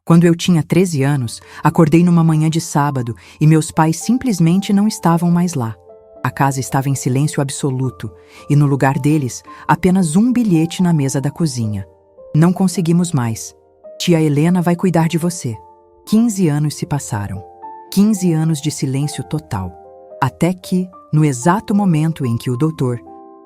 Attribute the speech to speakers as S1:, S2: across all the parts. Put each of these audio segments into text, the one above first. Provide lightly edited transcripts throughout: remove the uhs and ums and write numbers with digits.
S1: Quando eu tinha 13 anos, acordei numa manhã de sábado e meus pais simplesmente não estavam mais lá. A casa estava em silêncio absoluto e, no lugar deles, apenas um bilhete na mesa da cozinha. Não conseguimos mais. Tia Helena vai cuidar de você. 15 anos se passaram. 15 anos de silêncio total. Até que, no exato momento em que o Dr.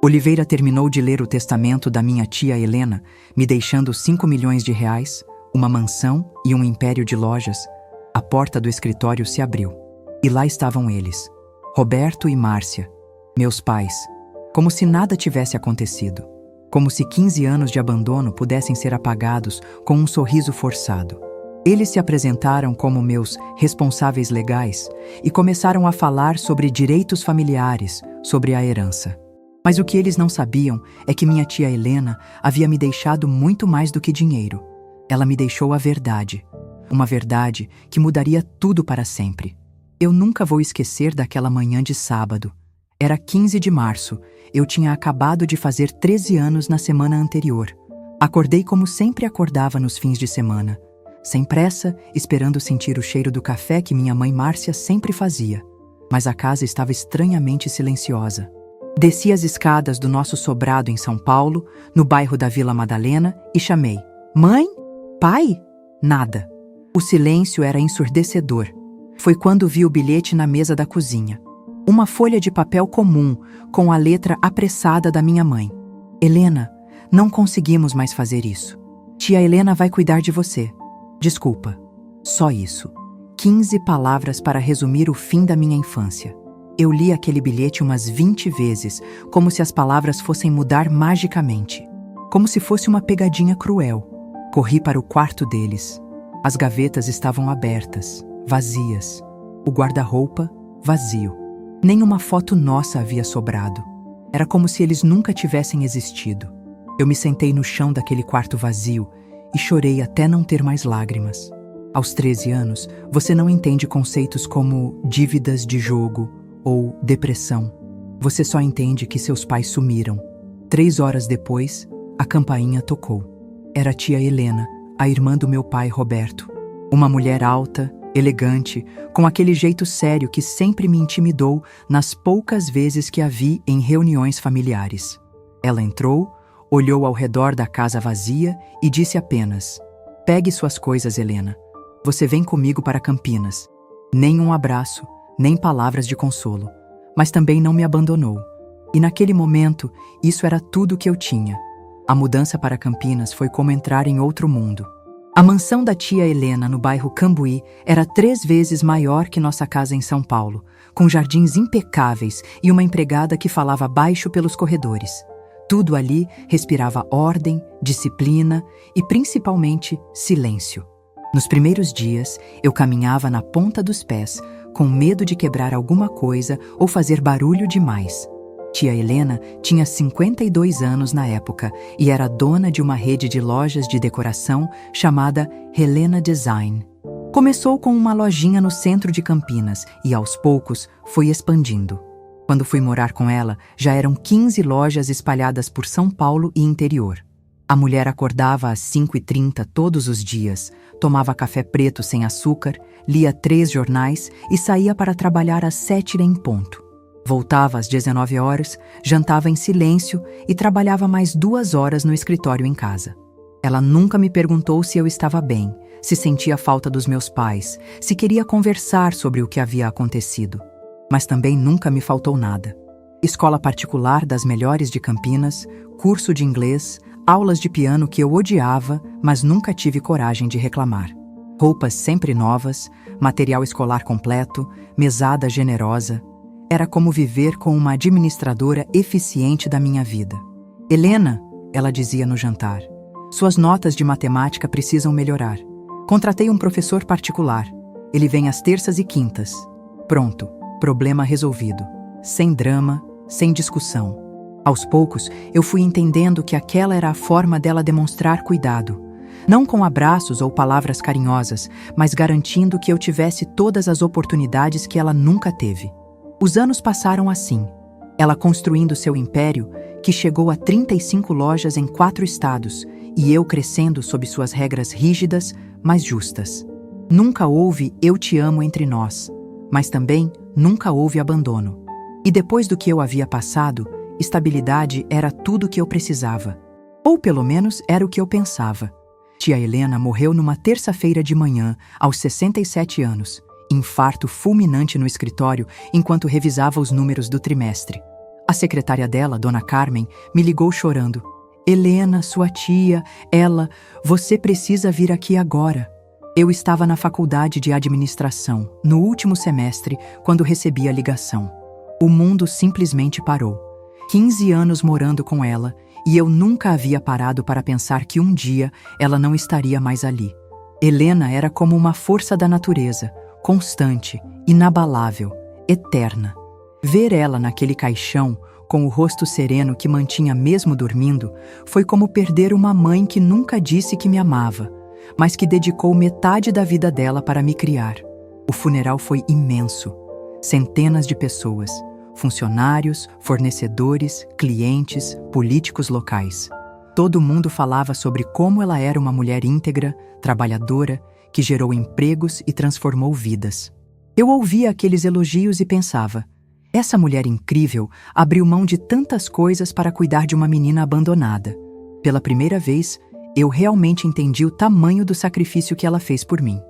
S1: Oliveira terminou de ler o testamento da minha tia Helena, me deixando 5 milhões de reais, uma mansão e um império de lojas, a porta do escritório se abriu. E lá estavam eles, Roberto e Márcia, meus pais, como se nada tivesse acontecido. Como se 15 anos de abandono pudessem ser apagados com um sorriso forçado. Eles se apresentaram como meus responsáveis legais e começaram a falar sobre direitos familiares, sobre a herança. Mas o que eles não sabiam é que minha tia Helena havia me deixado muito mais do que dinheiro. Ela me deixou a verdade. Uma verdade que mudaria tudo para sempre. Eu nunca vou esquecer daquela manhã de sábado. Era 15 de março. Eu tinha acabado de fazer 13 anos na semana anterior. Acordei como sempre acordava nos fins de semana. Sem pressa, esperando sentir o cheiro do café que minha mãe Márcia sempre fazia. Mas a casa estava estranhamente silenciosa. Desci as escadas do nosso sobrado em São Paulo, no bairro da Vila Madalena, e chamei: "Mãe? Pai?" Nada. O silêncio era ensurdecedor. Foi quando vi o bilhete na mesa da cozinha. Uma folha de papel comum, com a letra apressada da minha mãe. "Helena, não conseguimos mais fazer isso. Tia Helena vai cuidar de você. Desculpa." Só isso. 15 palavras para resumir o fim da minha infância. Eu li aquele bilhete umas 20 vezes, como se as palavras fossem mudar magicamente. Como se fosse uma pegadinha cruel. Corri para o quarto deles. As gavetas estavam abertas, vazias. O guarda-roupa, vazio. Nenhuma foto nossa havia sobrado. Era como se eles nunca tivessem existido. Eu me sentei no chão daquele quarto vazio e chorei até não ter mais lágrimas. Aos 13 anos, você não entende conceitos como dívidas de jogo ou depressão. Você só entende que seus pais sumiram. 3 horas depois, a campainha tocou. Era a tia Helena, a irmã do meu pai Roberto. Uma mulher alta, elegante, com aquele jeito sério que sempre me intimidou nas poucas vezes que a vi em reuniões familiares. Ela entrou, olhou ao redor da casa vazia e disse apenas: "Pegue suas coisas, Helena. Você vem comigo para Campinas." Nem um abraço, nem palavras de consolo. Mas também não me abandonou. E naquele momento, isso era tudo que eu tinha. A mudança para Campinas foi como entrar em outro mundo. A mansão da tia Helena, no bairro Cambuí, era 3 vezes maior que nossa casa em São Paulo, com jardins impecáveis e uma empregada que falava baixo pelos corredores. Tudo ali respirava ordem, disciplina e, principalmente, silêncio. Nos primeiros dias, eu caminhava na ponta dos pés, com medo de quebrar alguma coisa ou fazer barulho demais. Tia Helena tinha 52 anos na época e era dona de uma rede de lojas de decoração chamada Helena Design. Começou com uma lojinha no centro de Campinas e, aos poucos, foi expandindo. Quando fui morar com ela, já eram 15 lojas espalhadas por São Paulo e interior. A mulher acordava às 5h30 todos os dias, tomava café preto sem açúcar, lia 3 jornais e saía para trabalhar às 7h em ponto. Voltava às 19 horas, jantava em silêncio e trabalhava mais 2 horas no escritório em casa. Ela nunca me perguntou se eu estava bem, se sentia falta dos meus pais, se queria conversar sobre o que havia acontecido. Mas também nunca me faltou nada. Escola particular das melhores de Campinas, curso de inglês, aulas de piano que eu odiava, mas nunca tive coragem de reclamar. Roupas sempre novas, material escolar completo, mesada generosa. Era como viver com uma administradora eficiente da minha vida. "Helena", ela dizia no jantar, "suas notas de matemática precisam melhorar. Contratei um professor particular. Ele vem às terças e quintas." Pronto, problema resolvido. Sem drama, sem discussão. Aos poucos, eu fui entendendo que aquela era a forma dela demonstrar cuidado. Não com abraços ou palavras carinhosas, mas garantindo que eu tivesse todas as oportunidades que ela nunca teve. Os anos passaram assim, ela construindo seu império, que chegou a 35 lojas em 4 estados, e eu crescendo sob suas regras rígidas, mas justas. Nunca houve "eu te amo" entre nós, mas também nunca houve abandono. E depois do que eu havia passado, estabilidade era tudo o que eu precisava. Ou pelo menos era o que eu pensava. Tia Helena morreu numa terça-feira de manhã, aos 67 anos, infarto fulminante no escritório enquanto revisava os números do trimestre. A secretária dela, Dona Carmen, me ligou chorando. "Helena, sua tia, você precisa vir aqui agora." Eu estava na faculdade de administração, no último semestre, quando recebi a ligação. O mundo simplesmente parou. 15 anos morando com ela, e eu nunca havia parado para pensar que um dia ela não estaria mais ali. Helena era como uma força da natureza, constante, inabalável, eterna. Ver ela naquele caixão, com o rosto sereno que mantinha mesmo dormindo, foi como perder uma mãe que nunca disse que me amava, mas que dedicou metade da vida dela para me criar. O funeral foi imenso. Centenas de pessoas, funcionários, fornecedores, clientes, políticos locais. Todo mundo falava sobre como ela era uma mulher íntegra, trabalhadora, que gerou empregos e transformou vidas. Eu ouvia aqueles elogios e pensava: essa mulher incrível abriu mão de tantas coisas para cuidar de uma menina abandonada. Pela primeira vez, eu realmente entendi o tamanho do sacrifício que ela fez por mim.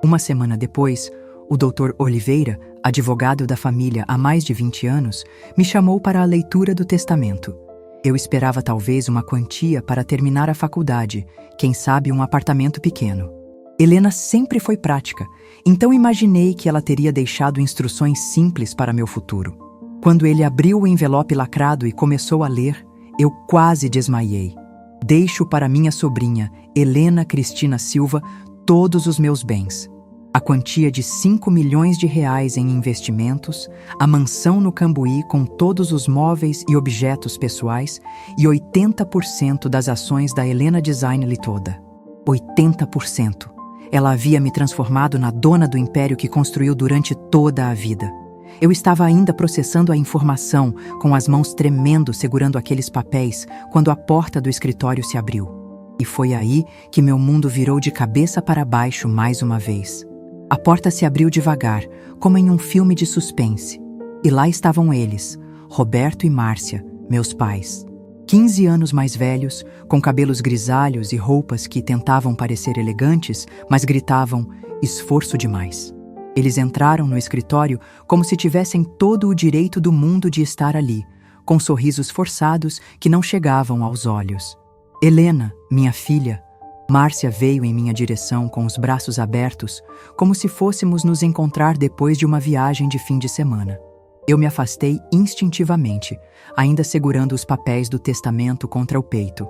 S1: Uma semana depois, o Dr. Oliveira, advogado da família há mais de 20 anos, me chamou para a leitura do testamento. Eu esperava talvez uma quantia para terminar a faculdade, quem sabe um apartamento pequeno. Helena sempre foi prática, então imaginei que ela teria deixado instruções simples para meu futuro. Quando ele abriu o envelope lacrado e começou a ler, eu quase desmaiei. "Deixo para minha sobrinha, Helena Cristina Silva, todos os meus bens. A quantia de R$5 milhões em investimentos, a mansão no Cambuí com todos os móveis e objetos pessoais e 80% das ações da Helena Design toda. 80%. Ela havia me transformado na dona do império que construiu durante toda a vida. Eu estava ainda processando a informação, com as mãos tremendo segurando aqueles papéis, quando a porta do escritório se abriu. E foi aí que meu mundo virou de cabeça para baixo mais uma vez. A porta se abriu devagar, como em um filme de suspense. E lá estavam eles, Roberto e Márcia, meus pais. 15 anos mais velhos, com cabelos grisalhos e roupas que tentavam parecer elegantes, mas gritavam esforço demais. Eles entraram no escritório como se tivessem todo o direito do mundo de estar ali, com sorrisos forçados que não chegavam aos olhos. "Helena, minha filha." Márcia veio em minha direção com os braços abertos, como se fôssemos nos encontrar depois de uma viagem de fim de semana. Eu me afastei instintivamente, ainda segurando os papéis do testamento contra o peito.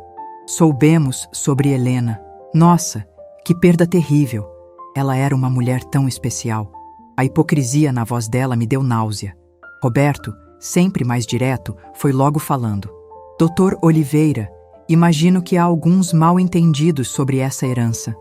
S1: Soubemos sobre Helena. Nossa, que perda terrível! Ela era uma mulher tão especial. A hipocrisia na voz dela me deu náusea. Roberto, sempre mais direto, foi logo falando. "Dr. Oliveira, imagino que há alguns mal-entendidos sobre essa herança.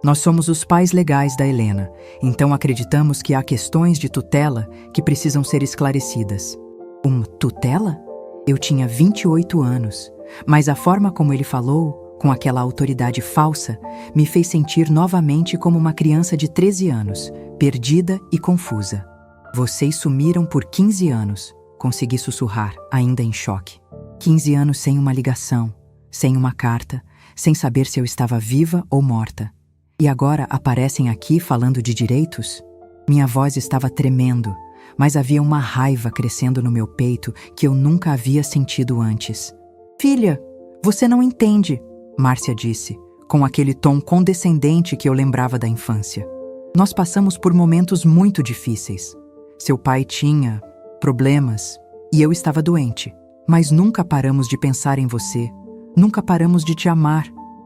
S1: Nós somos os pais legais da Helena, então acreditamos que há questões de tutela que precisam ser esclarecidas." Uma tutela? Eu tinha 28 anos, mas a forma como ele falou, com aquela autoridade falsa, me fez sentir novamente como uma criança de 13 anos, perdida e confusa. "Vocês sumiram por 15 anos, consegui sussurrar, ainda em choque. 15 anos sem uma ligação, sem uma carta, sem saber se eu estava viva ou morta. E agora aparecem aqui falando de direitos?" Minha voz estava tremendo, mas havia uma raiva crescendo no meu peito que eu nunca havia sentido antes. "Filha, você não entende", Márcia disse, com aquele tom condescendente que eu lembrava da infância. "Nós passamos por momentos muito difíceis. Seu pai tinha problemas e eu estava doente, mas nunca paramos de pensar em você. Nunca paramos de te amar."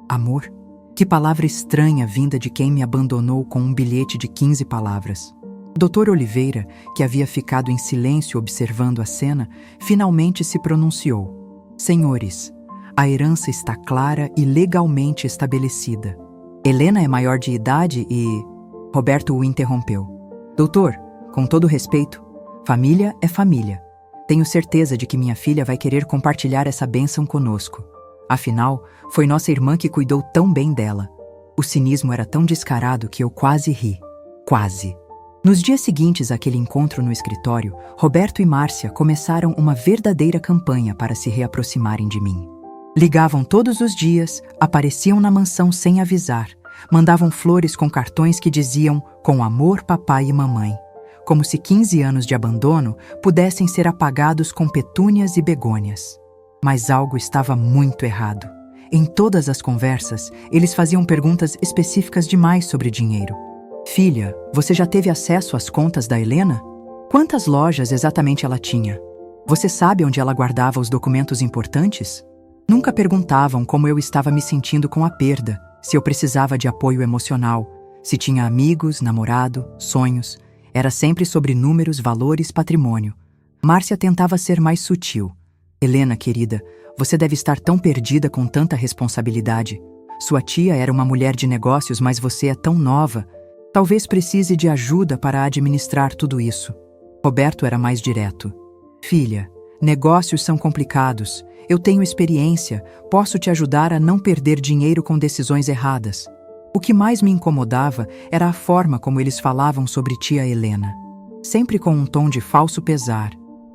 S1: Amor? Que palavra estranha vinda de quem me abandonou com um bilhete de 15 palavras. Dr. Oliveira, que havia ficado em silêncio observando a cena, finalmente se pronunciou. "Senhores, a herança está clara e legalmente estabelecida. Helena é maior de idade e..." Roberto o interrompeu. "Doutor, com todo respeito, família é família. Tenho certeza de que minha filha vai querer compartilhar essa bênção conosco. Afinal, foi nossa irmã que cuidou tão bem dela." O cinismo era tão descarado que eu quase ri. Quase. Nos dias seguintes àquele encontro no escritório, Roberto e Márcia começaram uma verdadeira campanha para se reaproximarem de mim. Ligavam todos os dias, apareciam na mansão sem avisar, mandavam flores com cartões que diziam "Com amor, papai e mamãe", como se 15 anos de abandono pudessem ser apagados com petúnias e begônias. Mas algo estava muito errado. Em todas as conversas, eles faziam perguntas específicas demais sobre dinheiro. "Filha, você já teve acesso às contas da Helena? Quantas lojas exatamente ela tinha? Você sabe onde ela guardava os documentos importantes?" Nunca perguntavam como eu estava me sentindo com a perda, se eu precisava de apoio emocional, se tinha amigos, namorado, sonhos. Era sempre sobre números, valores, patrimônio. Márcia tentava ser mais sutil. "Helena, querida, você deve estar tão perdida com tanta responsabilidade. Sua tia era uma mulher de negócios, mas você é tão nova. Talvez precise de ajuda para administrar tudo isso." Roberto era mais direto. "Filha, negócios são complicados. Eu tenho experiência, posso te ajudar a não perder dinheiro com decisões erradas." O que mais me incomodava era a forma como eles falavam sobre tia Helena. Sempre com um tom de falso pesar,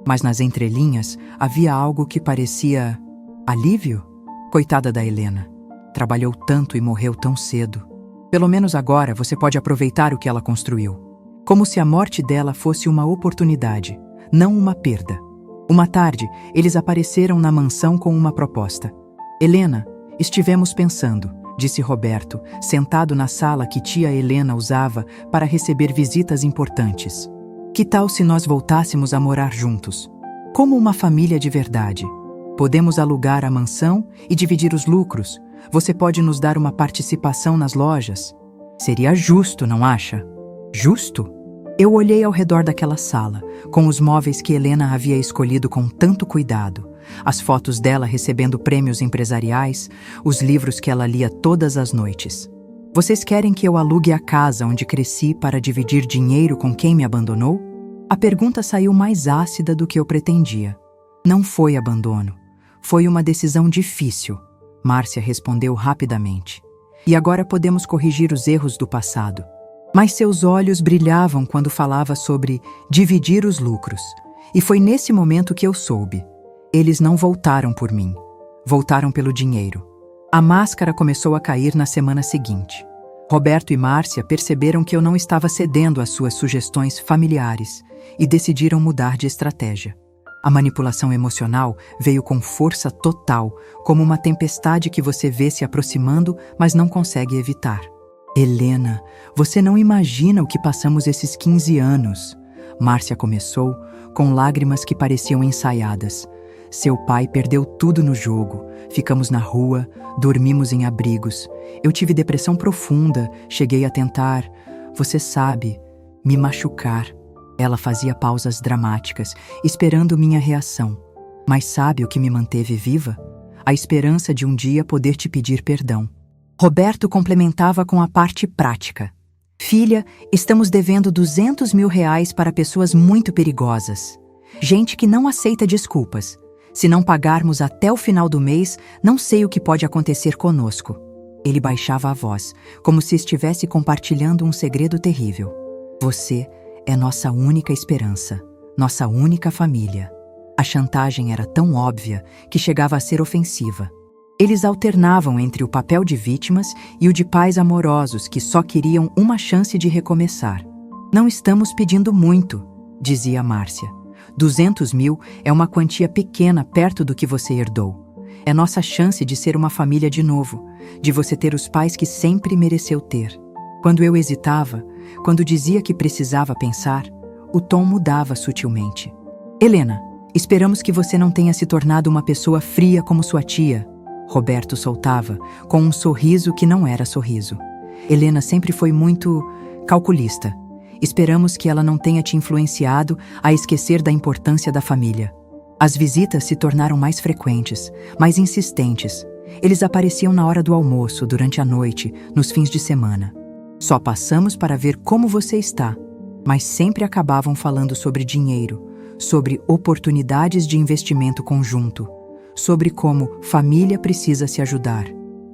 S1: mas nas entrelinhas havia algo que parecia alívio. Coitada da Helena. Trabalhou tanto e morreu tão cedo. Pelo menos agora você pode aproveitar o que ela construiu. Como se a morte dela fosse uma oportunidade, não uma perda. Uma tarde, eles apareceram na mansão com uma proposta. "Helena, estivemos pensando", disse Roberto, sentado na sala que tia Helena usava para receber visitas importantes. "Que tal se nós voltássemos a morar juntos? Como uma família de verdade. Podemos alugar a mansão e dividir os lucros. Você pode nos dar uma participação nas lojas. Seria justo, não acha?" Justo? Eu olhei ao redor daquela sala, com os móveis que Helena havia escolhido com tanto cuidado, as fotos dela recebendo prêmios empresariais, os livros que ela lia todas as noites. "Vocês querem que eu alugue a casa onde cresci para dividir dinheiro com quem me abandonou?" A pergunta saiu mais ácida do que eu pretendia. "Não foi abandono. Foi uma decisão difícil", Márcia respondeu rapidamente. "E agora podemos corrigir os erros do passado." Mas seus olhos brilhavam quando falava sobre dividir os lucros. E foi nesse momento que eu soube. Eles não voltaram por mim. Voltaram pelo dinheiro. A máscara começou a cair na semana seguinte. Roberto e Márcia perceberam que eu não estava cedendo às suas sugestões familiares e decidiram mudar de estratégia. A manipulação emocional veio com força total, como uma tempestade que você vê se aproximando, mas não consegue evitar. "Helena, você não imagina o que passamos esses 15 anos. Márcia começou, com lágrimas que pareciam ensaiadas. "Seu pai perdeu tudo no jogo. Ficamos na rua, dormimos em abrigos. Eu tive depressão profunda, cheguei a tentar, você sabe, me machucar." Ela fazia pausas dramáticas, esperando minha reação. "Mas sabe o que me manteve viva? A esperança de um dia poder te pedir perdão." Roberto complementava com a parte prática. "Filha, estamos devendo R$200 mil para pessoas muito perigosas. Gente que não aceita desculpas. Se não pagarmos até o final do mês, não sei o que pode acontecer conosco." Ele baixava a voz, como se estivesse compartilhando um segredo terrível. "Você é nossa única esperança, nossa única família." A chantagem era tão óbvia que chegava a ser ofensiva. Eles alternavam entre o papel de vítimas e o de pais amorosos que só queriam uma chance de recomeçar. "Não estamos pedindo muito", dizia Márcia. 200 mil é uma quantia pequena perto do que você herdou. É nossa chance de ser uma família de novo, de você ter os pais que sempre mereceu ter." Quando eu hesitava, quando dizia que precisava pensar, o tom mudava sutilmente. "Helena, esperamos que você não tenha se tornado uma pessoa fria como sua tia." Roberto soltava, com um sorriso que não era sorriso. "Helena sempre foi muito calculista. Esperamos que ela não tenha te influenciado a esquecer da importância da família." As visitas se tornaram mais frequentes, mais insistentes. Eles apareciam na hora do almoço, durante a noite, nos fins de semana. "Só passamos para ver como você está." Mas sempre acabavam falando sobre dinheiro, sobre oportunidades de investimento conjunto, sobre como família precisa se ajudar.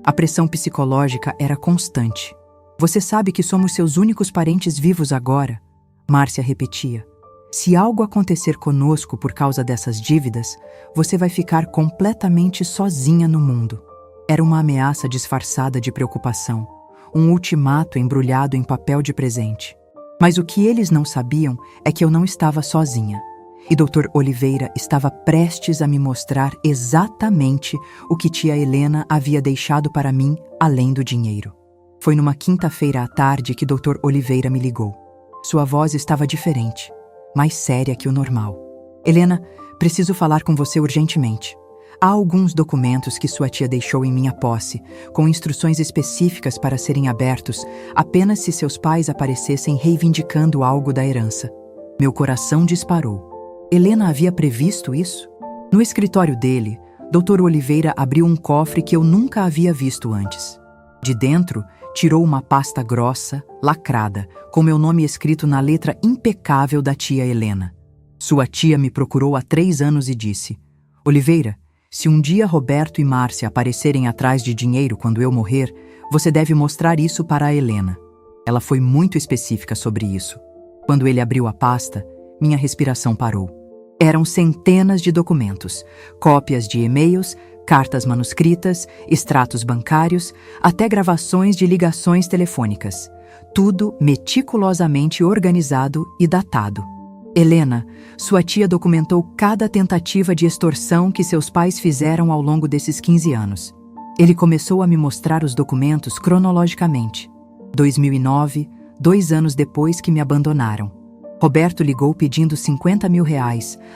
S1: A pressão psicológica era constante. Você sabe que somos seus únicos parentes vivos agora? Márcia repetia. Se algo acontecer conosco por causa dessas dívidas, você vai ficar completamente sozinha no mundo. Era uma ameaça disfarçada de preocupação, um ultimato embrulhado em papel de presente. Mas o que eles não sabiam é que eu não estava sozinha. E Dr. Oliveira estava prestes a me mostrar exatamente o que tia Helena havia deixado para mim além do dinheiro. Foi numa quinta-feira à tarde que Dr. Oliveira me ligou. Sua voz estava diferente, mais séria que o normal. Helena, preciso falar com você urgentemente. Há alguns documentos que sua tia deixou em minha posse, com instruções específicas para serem abertos apenas se seus pais aparecessem reivindicando algo da herança. Meu coração disparou. Helena havia previsto isso? No escritório dele, Dr. Oliveira abriu um cofre que eu nunca havia visto antes. De dentro, tirou uma pasta grossa, lacrada, com meu nome escrito na letra impecável da tia Helena. Sua tia me procurou há 3 anos e disse: Oliveira, se um dia Roberto e Márcia aparecerem atrás de dinheiro quando eu morrer, você deve mostrar isso para a Helena. Ela foi muito específica sobre isso. Quando ele abriu a pasta, minha respiração parou. Eram centenas de documentos, cópias de e-mails, cartas manuscritas, extratos bancários, até gravações de ligações telefônicas. Tudo meticulosamente organizado e datado. Helena, sua tia documentou cada tentativa de extorsão que seus pais fizeram ao longo desses 15 anos. Ele começou a me mostrar os documentos cronologicamente. 2009, 2 anos depois que me abandonaram. Roberto ligou pedindo R$50 mil,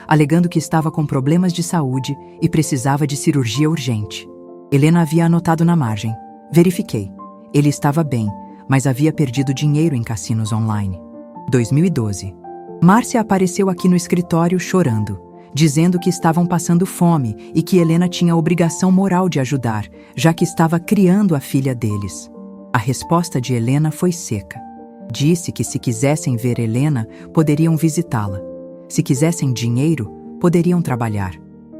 S1: alegando que estava com problemas de saúde e precisava de cirurgia urgente. Helena havia anotado na margem. Verifiquei. Ele estava bem, mas havia perdido dinheiro em cassinos online. 2012. Márcia apareceu aqui no escritório chorando, dizendo que estavam passando fome e que Helena tinha a obrigação moral de ajudar, já que estava criando a filha deles. A resposta de Helena foi seca. Disse que se quisessem ver Helena, poderiam visitá-la. Se quisessem dinheiro, poderiam trabalhar.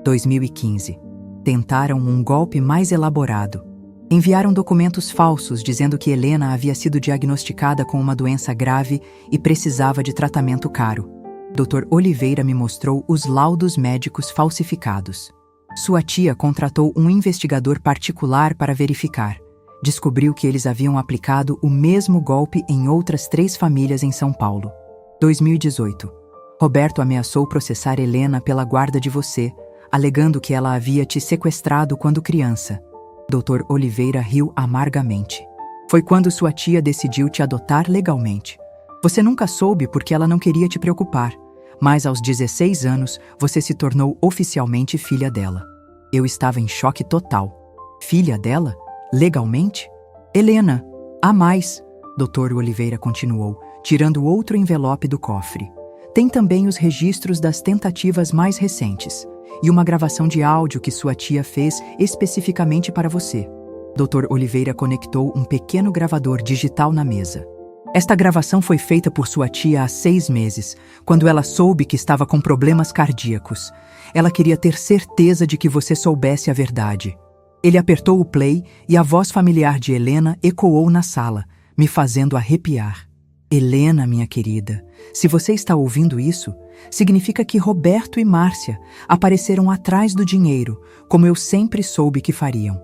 S1: 2015. Tentaram um golpe mais elaborado. Enviaram documentos falsos dizendo que Helena havia sido diagnosticada com uma doença grave e precisava de tratamento caro. Dr. Oliveira me mostrou os laudos médicos falsificados. Sua tia contratou um investigador particular para verificar. Descobriu que eles haviam aplicado o mesmo golpe em outras 3 famílias em São Paulo. 2018. Roberto ameaçou processar Helena pela guarda de você, alegando que ela havia te sequestrado quando criança. Dr. Oliveira riu amargamente. Foi quando sua tia decidiu te adotar legalmente. Você nunca soube porque ela não queria te preocupar, mas aos 16 anos você se tornou oficialmente filha dela. Eu estava em choque total. Filha dela? Legalmente? Helena, há mais, Dr. Oliveira continuou, tirando outro envelope do cofre. Tem também os registros das tentativas mais recentes e uma gravação de áudio que sua tia fez especificamente para você. Dr. Oliveira conectou um pequeno gravador digital na mesa. Esta gravação foi feita por sua tia há 6 meses, quando ela soube que estava com problemas cardíacos. Ela queria ter certeza de que você soubesse a verdade. Ele apertou o play e a voz familiar de Helena ecoou na sala, me fazendo arrepiar. Helena, minha querida, se você está ouvindo isso, significa que Roberto e Márcia apareceram atrás do dinheiro, como eu sempre soube que fariam.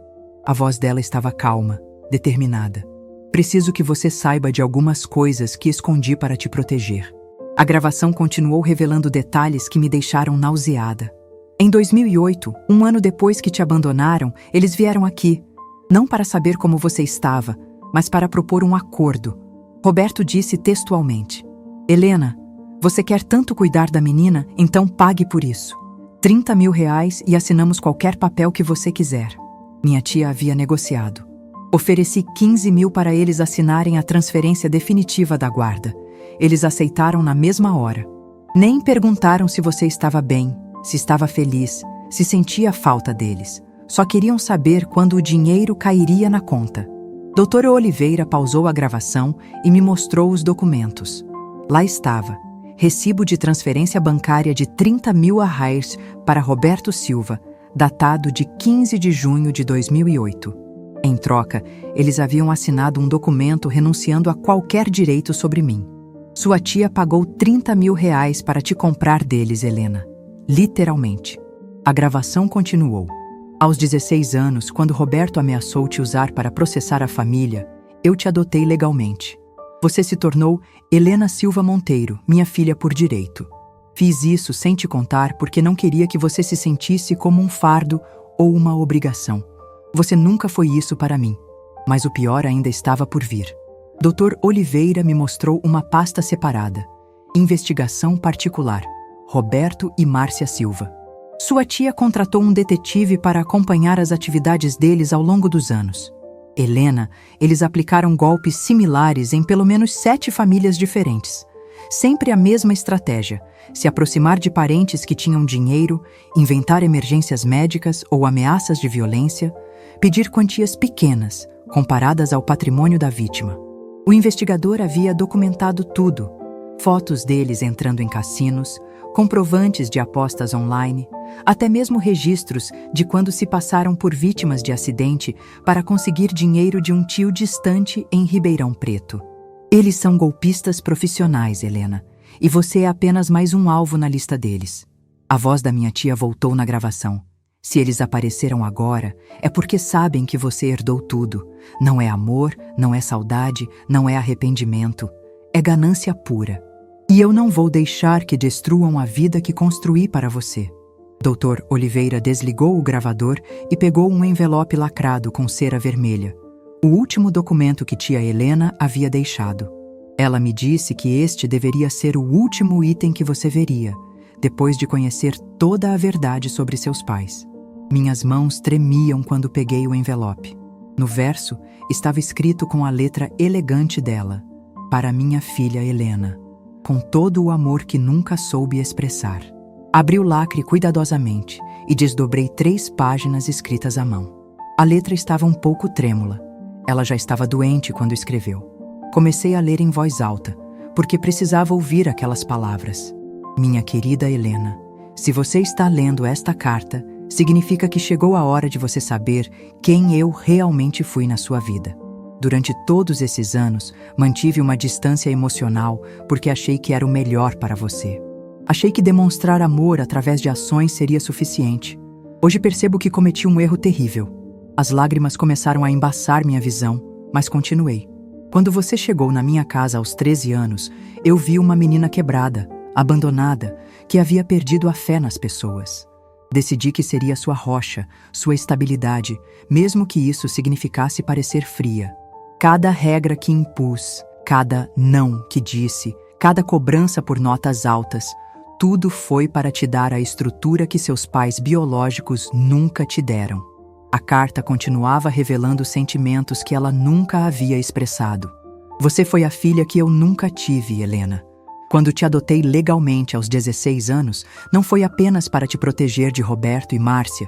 S1: A voz dela estava calma, determinada. Preciso que você saiba de algumas coisas que escondi para te proteger. A gravação continuou revelando detalhes que me deixaram nauseada. Em 2008, 1 ano depois que te abandonaram, eles vieram aqui, não para saber como você estava, mas para propor um acordo. Roberto disse textualmente: Helena, você quer tanto cuidar da menina, então pague por isso. R$30 mil e assinamos qualquer papel que você quiser. Minha tia havia negociado. Ofereci 15 mil para eles assinarem a transferência definitiva da guarda. Eles aceitaram na mesma hora. Nem perguntaram se você estava bem, se estava feliz, se sentia falta deles. Só queriam saber quando o dinheiro cairia na conta. Dr. Oliveira pausou a gravação e me mostrou os documentos. Lá estava, recibo de transferência bancária de R$30 mil para Roberto Silva, datado de 15 de junho de 2008. Em troca, eles haviam assinado um documento renunciando a qualquer direito sobre mim. Sua tia pagou 30 mil reais para te comprar deles, Helena. Literalmente. A gravação continuou. Aos 16 anos, quando Roberto ameaçou te usar para processar a família, eu te adotei legalmente. Você se tornou Helena Silva Monteiro, minha filha por direito. Fiz isso sem te contar porque não queria que você se sentisse como um fardo ou uma obrigação. Você nunca foi isso para mim, mas o pior ainda estava por vir. Dr. Oliveira me mostrou uma pasta separada. Investigação particular. Roberto e Márcia Silva. Sua tia contratou um detetive para acompanhar as atividades deles ao longo dos anos. Helena, eles aplicaram golpes similares em pelo menos 7 famílias diferentes. Sempre a mesma estratégia: se aproximar de parentes que tinham dinheiro, inventar emergências médicas ou ameaças de violência, pedir quantias pequenas, comparadas ao patrimônio da vítima. O investigador havia documentado tudo: fotos deles entrando em cassinos, comprovantes de apostas online, até mesmo registros de quando se passaram por vítimas de acidente para conseguir dinheiro de um tio distante em Ribeirão Preto. Eles são golpistas profissionais, Helena, e você é apenas mais um alvo na lista deles. A voz da minha tia voltou na gravação. Se eles apareceram agora, é porque sabem que você herdou tudo. Não é amor, não é saudade, não é arrependimento. É ganância pura. E eu não vou deixar que destruam a vida que construí para você. Dr. Oliveira desligou o gravador e pegou um envelope lacrado com cera vermelha. O último documento que tia Helena havia deixado. Ela me disse que este deveria ser o último item que você veria, depois de conhecer toda a verdade sobre seus pais. Minhas mãos tremiam quando peguei o envelope. No verso, estava escrito com a letra elegante dela: para minha filha Helena, com todo o amor que nunca soube expressar. Abri o lacre cuidadosamente e desdobrei 3 páginas escritas à mão. A letra estava um pouco trêmula. Ela já estava doente quando escreveu. Comecei a ler em voz alta, porque precisava ouvir aquelas palavras. Minha querida Helena, se você está lendo esta carta, significa que chegou a hora de você saber quem eu realmente fui na sua vida. Durante todos esses anos, mantive uma distância emocional porque achei que era o melhor para você. Achei que demonstrar amor através de ações seria suficiente. Hoje percebo que cometi um erro terrível. As lágrimas começaram a embaçar minha visão, mas continuei. Quando você chegou na minha casa aos 13 anos, eu vi uma menina quebrada, abandonada, que havia perdido a fé nas pessoas. Decidi que seria sua rocha, sua estabilidade, mesmo que isso significasse parecer fria. Cada regra que impus, cada não que disse, cada cobrança por notas altas, tudo foi para te dar a estrutura que seus pais biológicos nunca te deram. A carta continuava revelando sentimentos que ela nunca havia expressado. Você foi a filha que eu nunca tive, Helena. Quando te adotei legalmente aos 16 anos, não foi apenas para te proteger de Roberto e Márcia.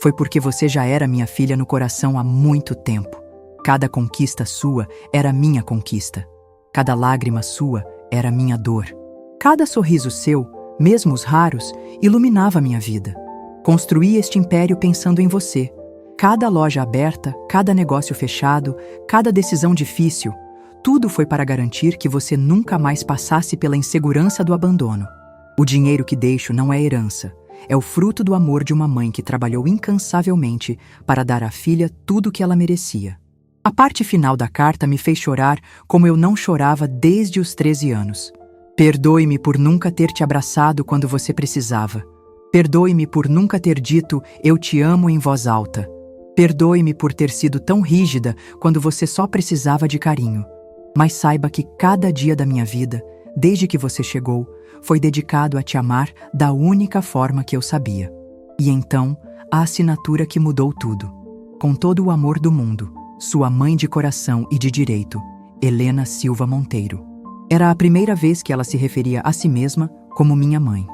S1: Foi porque você já era minha filha no coração há muito tempo. Cada conquista sua era minha conquista. Cada lágrima sua era minha dor. Cada sorriso seu, mesmo os raros, iluminava minha vida. Construí este império pensando em você. Cada loja aberta, cada negócio fechado, cada decisão difícil, tudo foi para garantir que você nunca mais passasse pela insegurança do abandono. O dinheiro que deixo não é herança. É o fruto do amor de uma mãe que trabalhou incansavelmente para dar à filha tudo o que ela merecia. A parte final da carta me fez chorar como eu não chorava desde os 13 anos. Perdoe-me por nunca ter te abraçado quando você precisava. Perdoe-me por nunca ter dito "eu te amo" em voz alta. Perdoe-me por ter sido tão rígida quando você só precisava de carinho. Mas saiba que cada dia da minha vida, desde que você chegou, foi dedicado a te amar da única forma que eu sabia. E então, a assinatura que mudou tudo. Com todo o amor do mundo, sua mãe de coração e de direito, Helena Silva Monteiro. Era a primeira vez que ela se referia a si mesma como minha mãe.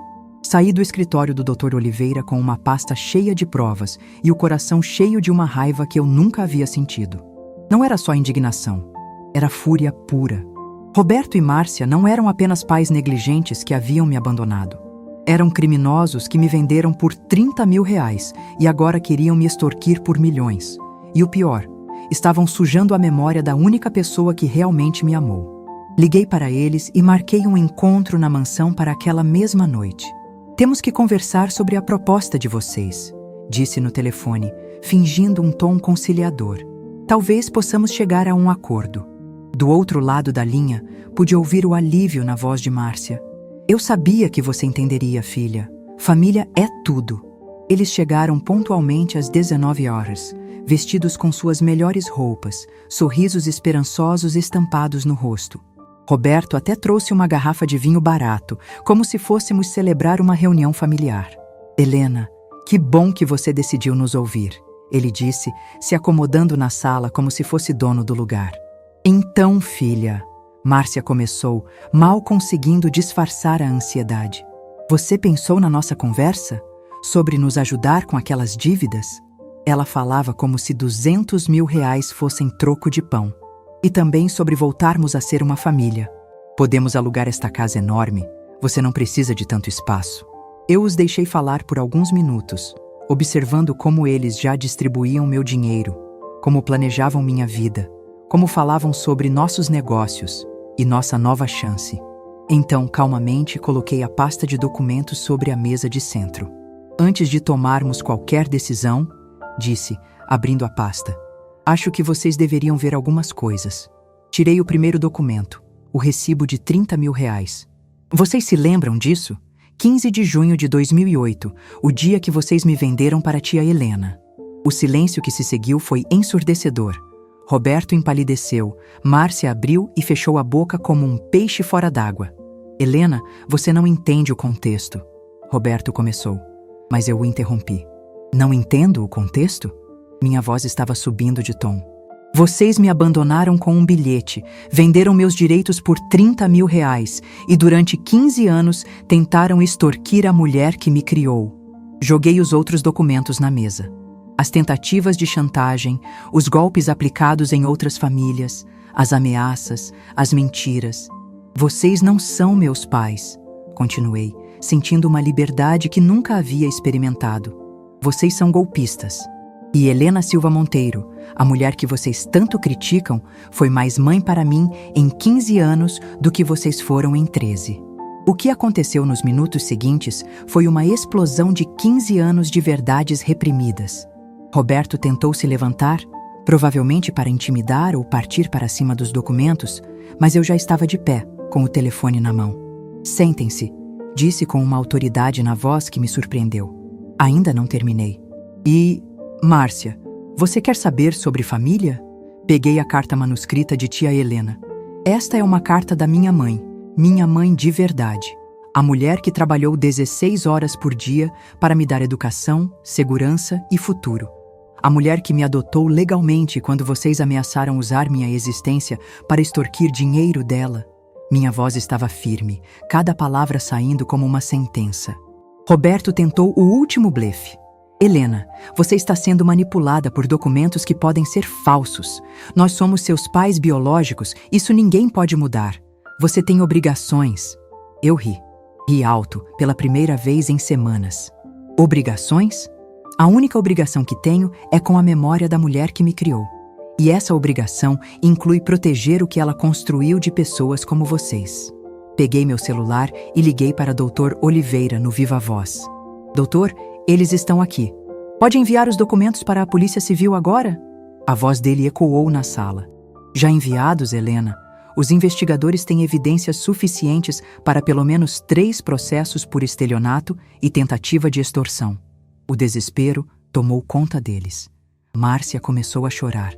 S1: Saí do escritório do Dr. Oliveira com uma pasta cheia de provas e o coração cheio de uma raiva que eu nunca havia sentido. Não era só indignação, era fúria pura. Roberto e Márcia não eram apenas pais negligentes que haviam me abandonado. Eram criminosos que me venderam por 30 mil reais e agora queriam me extorquir por milhões. E o pior, estavam sujando a memória da única pessoa que realmente me amou. Liguei para eles e marquei um encontro na mansão para aquela mesma noite. Temos que conversar sobre a proposta de vocês, disse no telefone, fingindo um tom conciliador. Talvez possamos chegar a um acordo. Do outro lado da linha, pude ouvir o alívio na voz de Márcia. Eu sabia que você entenderia, filha. Família é tudo. Eles chegaram pontualmente às 19 horas, vestidos com suas melhores roupas, sorrisos esperançosos estampados no rosto. Roberto até trouxe uma garrafa de vinho barato, como se fôssemos celebrar uma reunião familiar. Helena, que bom que você decidiu nos ouvir, ele disse, se acomodando na sala como se fosse dono do lugar. Então, filha, Márcia começou, mal conseguindo disfarçar a ansiedade. Você pensou na nossa conversa? Sobre nos ajudar com aquelas dívidas? Ela falava como se 200 mil reais fossem troco de pão. E também sobre voltarmos a ser uma família. Podemos alugar esta casa enorme. Você não precisa de tanto espaço. Eu os deixei falar por alguns minutos, observando como eles já distribuíam meu dinheiro, como planejavam minha vida, como falavam sobre nossos negócios e nossa nova chance. Então, calmamente, coloquei a pasta de documentos sobre a mesa de centro. Antes de tomarmos qualquer decisão, disse, abrindo a pasta, acho que vocês deveriam ver algumas coisas. Tirei o primeiro documento, o recibo de 30 mil reais. Vocês se lembram disso? 15 de junho de 2008, o dia que vocês me venderam para a tia Helena. O silêncio que se seguiu foi ensurdecedor. Roberto empalideceu, Márcia abriu e fechou a boca como um peixe fora d'água. Helena, você não entende o contexto. Roberto começou, mas eu o interrompi. Não entendo o contexto? Minha voz estava subindo de tom. Vocês me abandonaram com um bilhete, venderam meus direitos por 30 mil reais e durante 15 anos tentaram extorquir a mulher que me criou. Joguei os outros documentos na mesa. As tentativas de chantagem, os golpes aplicados em outras famílias, as ameaças, as mentiras. Vocês não são meus pais, continuei, sentindo uma liberdade que nunca havia experimentado. Vocês são golpistas. E Helena Silva Monteiro, a mulher que vocês tanto criticam, foi mais mãe para mim em 15 anos do que vocês foram em 13. O que aconteceu nos minutos seguintes foi uma explosão de 15 anos de verdades reprimidas. Roberto tentou se levantar, provavelmente para intimidar ou partir para cima dos documentos, mas eu já estava de pé, com o telefone na mão. Sentem-se, disse com uma autoridade na voz que me surpreendeu. Ainda não terminei. E... Márcia, você quer saber sobre família? Peguei a carta manuscrita de tia Helena. Esta é uma carta da minha mãe de verdade. A mulher que trabalhou 16 horas por dia para me dar educação, segurança e futuro. A mulher que me adotou legalmente quando vocês ameaçaram usar minha existência para extorquir dinheiro dela. Minha voz estava firme, cada palavra saindo como uma sentença. Roberto tentou o último blefe. Helena, você está sendo manipulada por documentos que podem ser falsos. Nós somos seus pais biológicos, isso ninguém pode mudar. Você tem obrigações. Eu ri. Ri alto, pela primeira vez em semanas. Obrigações? A única obrigação que tenho é com a memória da mulher que me criou. E essa obrigação inclui proteger o que ela construiu de pessoas como vocês. Peguei meu celular e liguei para Dr. Oliveira no Viva Voz. Doutor, eles estão aqui. Pode enviar os documentos para a Polícia Civil agora? A voz dele ecoou na sala. Já enviados, Helena. Os investigadores têm evidências suficientes para pelo menos 3 processos por estelionato e tentativa de extorsão. O desespero tomou conta deles. Márcia começou a chorar.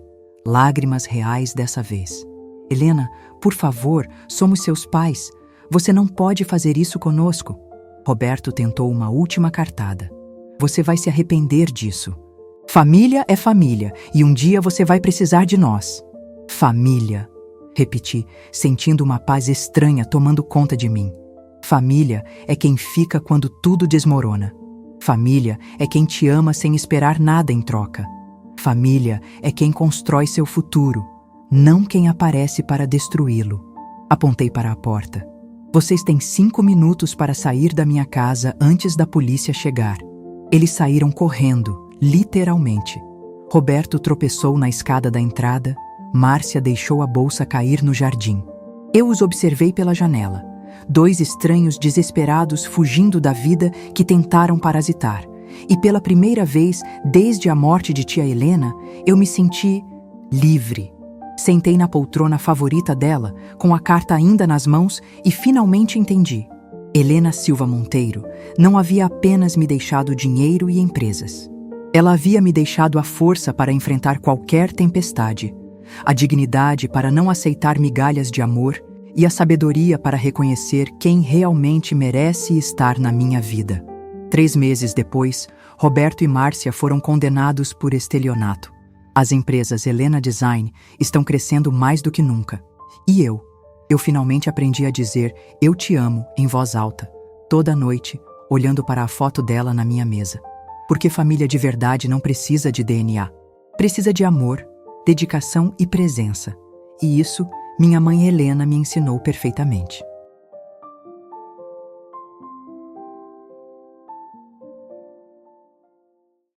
S1: Lágrimas reais dessa vez. Helena, por favor, somos seus pais. Você não pode fazer isso conosco. Roberto tentou uma última cartada. Você vai se arrepender disso. Família é família, e um dia você vai precisar de nós. Família, repeti, sentindo uma paz estranha tomando conta de mim. Família é quem fica quando tudo desmorona. Família é quem te ama sem esperar nada em troca. Família é quem constrói seu futuro, não quem aparece para destruí-lo. Apontei para a porta. Vocês têm 5 minutos para sair da minha casa antes da polícia chegar. Eles saíram correndo, literalmente. Roberto tropeçou na escada da entrada, Márcia deixou a bolsa cair no jardim. Eu os observei pela janela. 2 estranhos desesperados fugindo da vida que tentaram parasitar. E pela primeira vez, desde a morte de tia Helena, eu me senti livre. Sentei na poltrona favorita dela, com a carta ainda nas mãos, e finalmente entendi. Helena Silva Monteiro não havia apenas me deixado dinheiro e empresas. Ela havia me deixado a força para enfrentar qualquer tempestade, a dignidade para não aceitar migalhas de amor e a sabedoria para reconhecer quem realmente merece estar na minha vida. 3 meses depois, Roberto e Márcia foram condenados por estelionato. As empresas Helena Design estão crescendo mais do que nunca. E eu finalmente aprendi a dizer "eu te amo" em voz alta, toda noite, olhando para a foto dela na minha mesa. Porque família de verdade não precisa de DNA. Precisa de amor, dedicação e presença. E isso, minha mãe Helena me ensinou perfeitamente.